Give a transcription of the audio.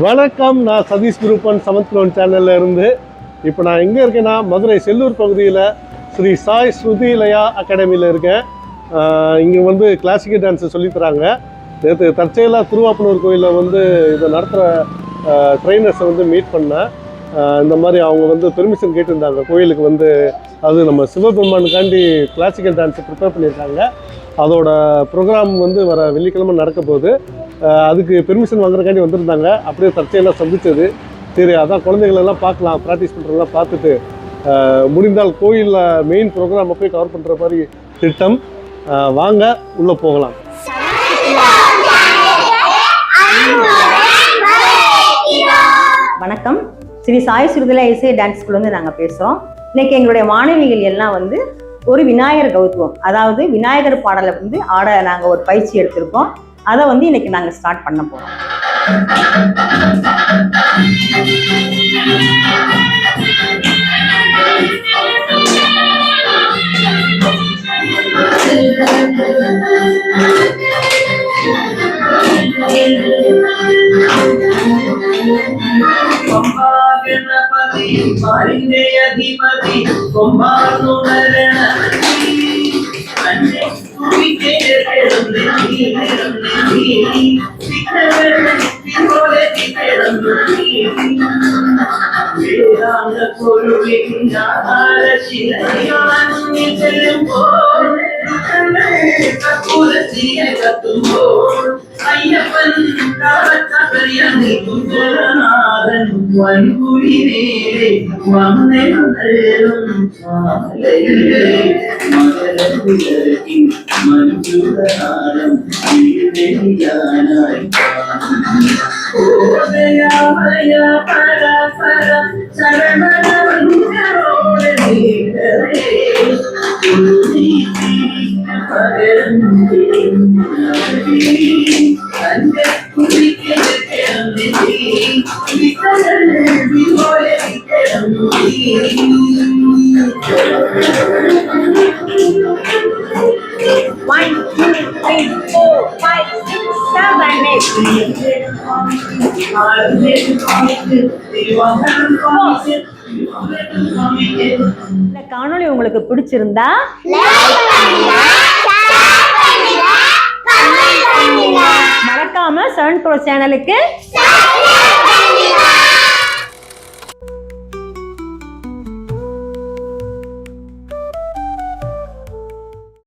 வணக்கம், நான் Satish குரூப்பன் seventh loan சேனல்ல இருந்து. இப்போ நான் எங்கே இருக்கேன்னா மதுரை செல்லூர் பகுதியில் ஸ்ரீ சாய் ஸ்ருதிலயா அகாடமியில் இருக்கேன். இங்கே வந்து கிளாசிக்கல் டான்ஸை சொல்லித்தராங்க. நேற்று தற்செயலாக திருவாப்பனூர் கோயிலில் வந்து இதை நடத்துகிற ட்ரைனர்ஸை வந்து மீட் பண்ணேன். இந்த மாதிரி அவங்க வந்து பெர்மிஷன் கேட்டிருந்தாங்க கோயிலுக்கு வந்து, அது நம்ம சிவபெருமானுக்காண்டி கிளாசிக்கல் டான்ஸை ப்ரிப்பேர் பண்ணியிருக்காங்க. அதோட ப்ரோக்ராம் வந்து வர வெள்ளிக்கிழமை நடக்க போகுது. அதுக்கு பெர்மிஷன் வாங்குறதுக்காண்டி வந்திருந்தாங்க. அப்படியே தற்செயலாக சந்தித்தது. சரி, அதான் குழந்தைகளெல்லாம் பார்க்கலாம், ப்ராக்டிஸ் பண்ணுறதெல்லாம் பார்த்துட்டு முடிந்தால் கோயிலில் மெயின் ப்ரோக்ராமை போய் கவர் பண்ணுற மாதிரி திட்டம். வாங்க உள்ளே போகலாம். வணக்கம், ஸ்ரீ சாய் ஸ்ருதிலயா இசை டான்ஸ் ஸ்கூல்லேருந்து நாங்கள் பேசுகிறோம். இன்னைக்கு எங்களுடைய மாணவிகள் எல்லாம் வந்து ஒரு விநாயகர் கௌத்துவம், அதாவது விநாயகர் பாடலை வந்து ஆட நாங்கள் ஒரு பயிற்சி எடுத்திருக்கோம். அதை வந்து இன்னைக்கு நாங்கள் ஸ்டார்ட் பண்ண போகிறோம். இந்த காணொளி உங்களுக்கு பிடிச்சிருந்தா மறக்காம 7 Pro சேனலுக்கு